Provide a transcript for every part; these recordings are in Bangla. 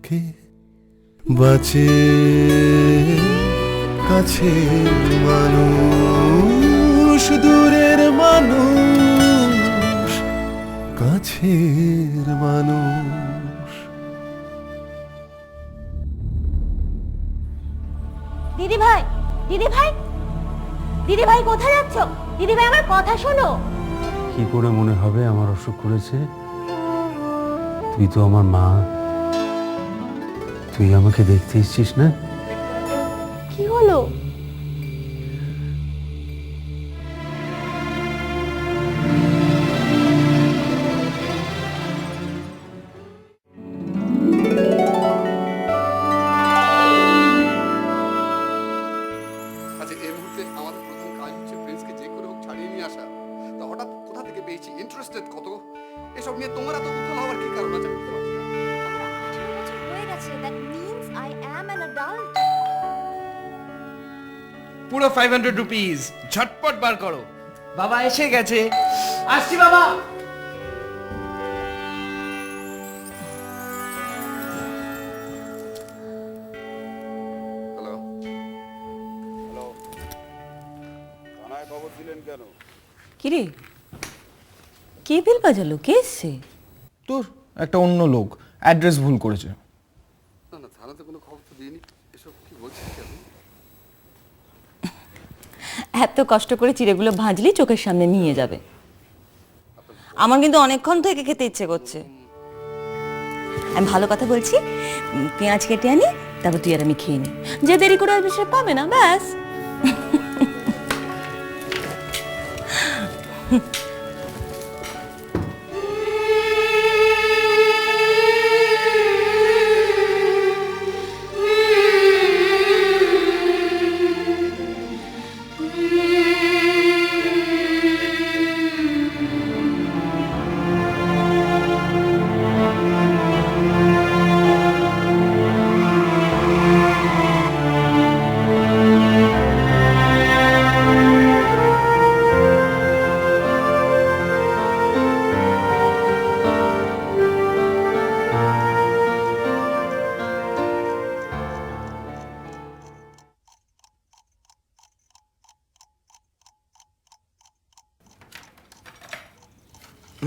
কে বাঁচে কাছের মানুষ, দূরের মানুষ, কাছের মানুষ। দিদি ভাই, দিদি ভাই, দিদি ভাই কোথায় যাচ্ছ? দিদি ভাই আমার কথা শোনো। কি করে মনে হবে আমার অসুখ করেছে? তুই তো আমার মা, তুই আমাকে দেখতে এসেছিস না? কি হলো? আচ্ছা, এই মুহূর্তে আমাদের প্রধান কাজ হচ্ছে প্রিন্সকে যে করে হোক ছাড়িয়ে নিয়ে আসা। তা হঠাৎ কোথা থেকে পেয়েছি, ইন্টারেস্টেড কত, এসব নিয়ে তোমার এত উত্তেজনা হওয়ার কি কারণ আছে বুঝতে পারছি না। 18 বছর হয়ে গেছে, that means I am an adult. পুরো 500 রুপিস ঝটপট বার করো। বাবা এসে গেছে, আসছি বাবা। হ্যালো, হ্যালো, থানায় খবর দিলেন কেন? কিরে কে বেল বাজালো? কে এসছে? তোর একটা অন্য লোক অ্যাড্রেস ভুল করেছে। না না, থানাতে কোনো খবর তো দিইনি। এসব কি বলছিস কেন? এত কষ্ট করে চিড়েগুলো ভাজলি চোখের সামনে নিয়ে যাবে। আমার কিন্তু অনেকক্ষণ থেকে খেতে ইচ্ছে করছে। আমি ভালো কথা বলছি, পেঁয়াজ কেটে আনি, তারপর তুই আর আমি খেয়ে নি। যে দেরি করে আসবে সে পাবে না, ব্যাস।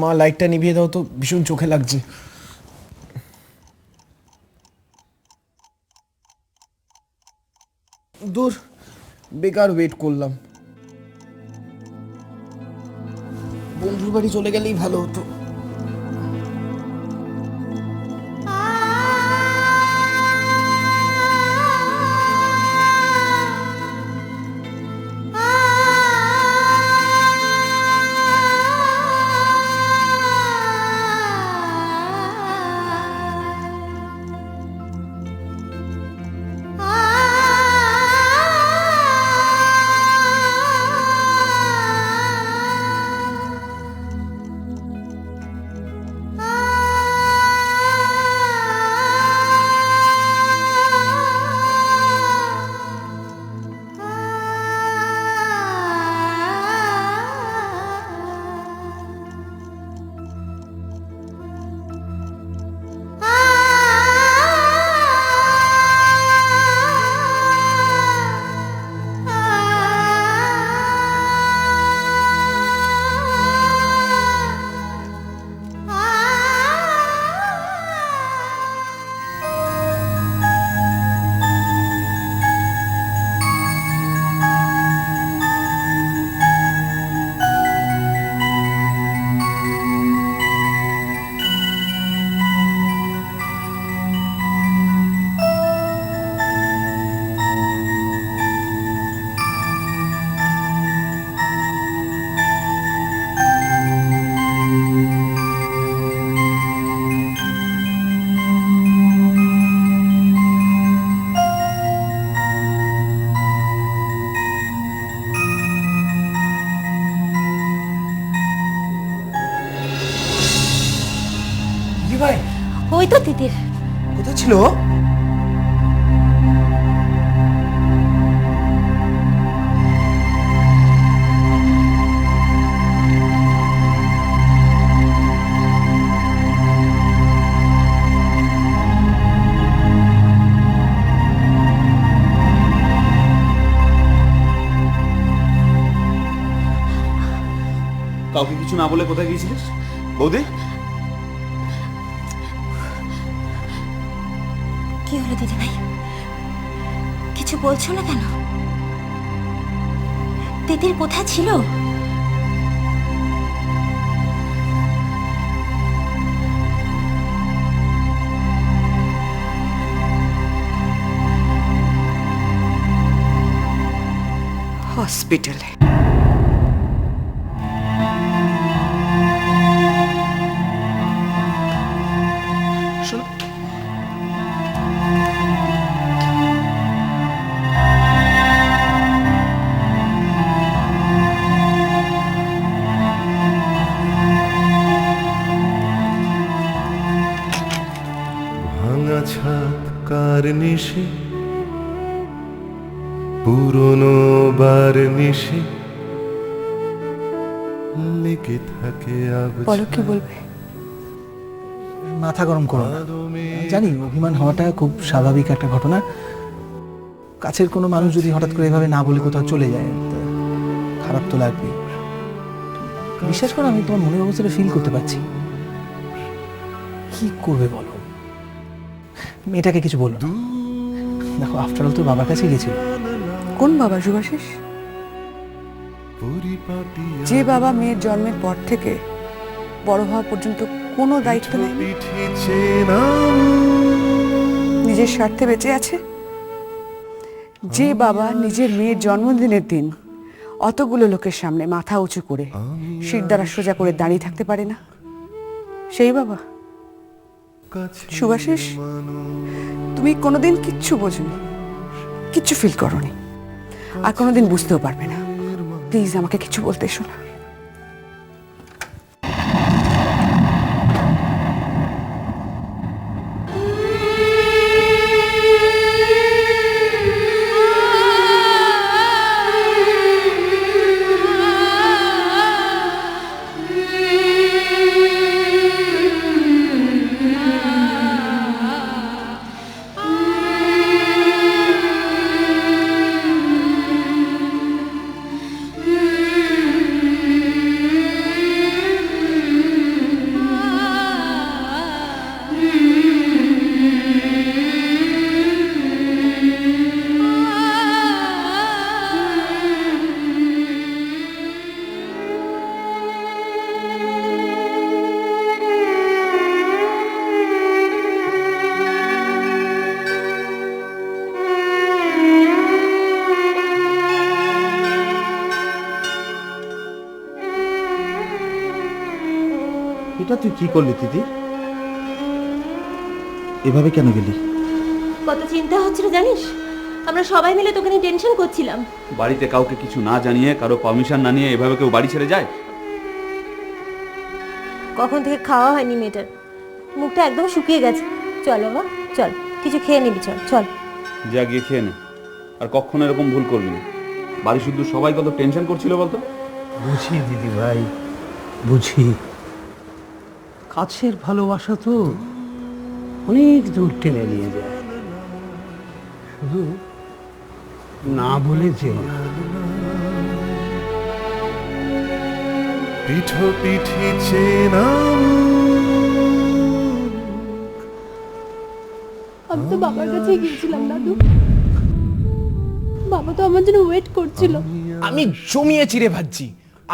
মা লাইটটা নিভিয়ে দাও তো, ভীষণ চোখে লাগছে। দূর, বেকার ওয়েট করলাম। বন্ধুর বাড়ি চলে গেলেই ভালো হতো। ভাই, ওই তো তিতির। কোথায় ছিল? কাউকে কিছু না বলে কোথায় গিয়েছিলিস বৌদি? কি হলো দিদি ভাই, কিছু বলছো না কেন? তিতির কোথায় ছিল? হসপিটালে। শোনো, ভাঙা ছাদ কার নিশে, পুরনো বার নিশে লেগে থাকে বলো কি বলবে? মাথা গরম করো না। জানি অভিমান হওয়াটা খুব স্বাভাবিক একটা ঘটনা। কাছের কোনো মানুষ যদি হঠাৎ করে এভাবে না বলে কোথাও চলে যায়, তা খারাপ তো লাগবে। বিশ্বাস করো, আমি তোমার মনের অবস্থাটা ফিল করতে পারছি। কি করবে বলো? মেয়েটাকে কিছু বলো না। দেখো, আফটার অল তো বাবার কাছে গেছিল। কোন বাবা শুভাশিস? যে বাবা মেয়ের জন্মের পর থেকে বড় হওয়া পর্যন্ত কোনো দায়িত্ব নেয়নি, নিজের স্বার্থে বেঁচে আছে। যে বাবা নিজের মেয়ের জন্মদিনের দিন অতগুলো লোকের সামনে মাথা উঁচু করে শির দ্বারা সোজা করে দাঁড়িয়ে থাকতে পারে না, সেই বাবা। শুভাশিস, তুমি কোনোদিন কিচ্ছু বোঝনি, কিচ্ছু ফিল করনি, আর কোনোদিন বুঝতেও পারবে না। প্লিজ আমাকে কিছু বলতে এসো না। এটা তুই কি করলি দিদি? এভাবে কেন গেলি? কত চিন্তা হচ্ছিল জানিস? আমরা সবাই মিলে তোকে নিয়ে টেনশন করছিলাম। বাড়িতে কাউকে কিছু না জানিয়ে, কারো পারমিশন না নিয়ে এভাবে কেউ বাড়ি ছেড়ে যায়? কখন থেকে খাওয়া হয়নি মেয়েটার, মুখটা একদম শুকিয়ে গেছে। চল বাবা, চল কিছু খেয়ে নিবি, চল চল। যা গিয়ে খেয়ে নে, আর কখনো এরকম ভুল করবি না। বাড়ি শুধু সবাই কত টেনশন করছিল বলতো? বুঝি দিদি ভাই, বুঝি। কাছের ভালোবাসা তো অনেক দূর টেনে নিয়ে যায়। শুধু না বলে যেও না। পিঠো পিঠে চেনা আমি তো বাবার কাছে গিয়েছিলাম দাদু, বাবা তো আমার জন্য ওয়েট করছিল। আমি জমিয়ে চিড়ে ভাজছি।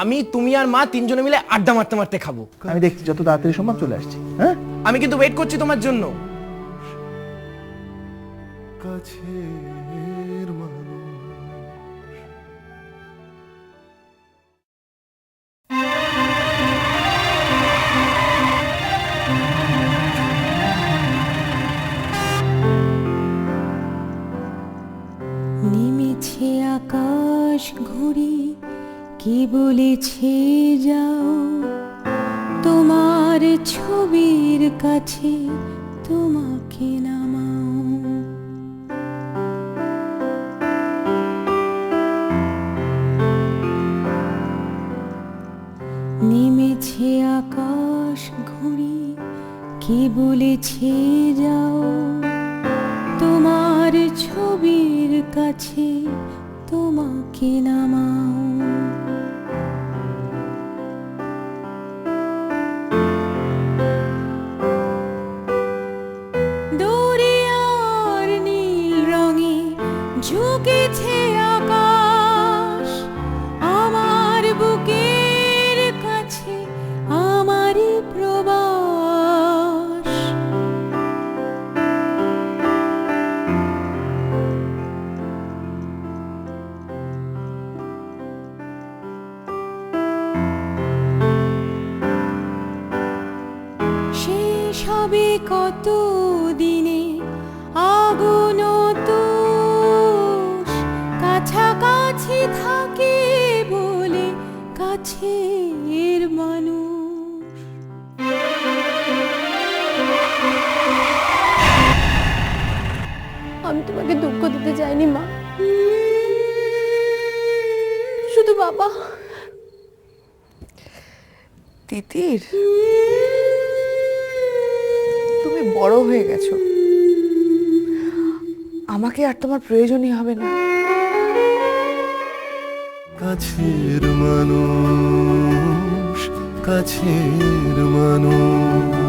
আমি, তুমি আর মা তিনজনে মিলে আড্ডা মারতে মারতে খাবো। আমি দেখছি যত তাড়াতাড়ি সম্ভব চলে আসছি। হ্যাঁ, আমি কিন্তু ওয়েট করছি তোমার জন্য। কাছের মানুষ নেমেছে আকাশ ঘুরি, কি বলেছে যাও, তোমার ছবির কাছে তোমাকে নামাও। নেমেছে আকাশ ঘুরি, কি বলেছে যাও, তোমার ছবির কাছে তোমাকে নামাও। ঝুঁকেছে আকাশ আমার বুকের কাছে, আমারই প্রবাস। শেষ হবে কত দিনে আগুন তুষ, কাছাকাছি থাকে বলে কাছের মানুষ। আমি তোমাকে দুঃখ দিতে চাইনি মা, শুধু বাবা। তিতির, তুমি বড় হয়ে গেছো, আমাকে আর তোমার প্রয়োজনই হবে না। কাছের মানুষ, কাছের মানুষ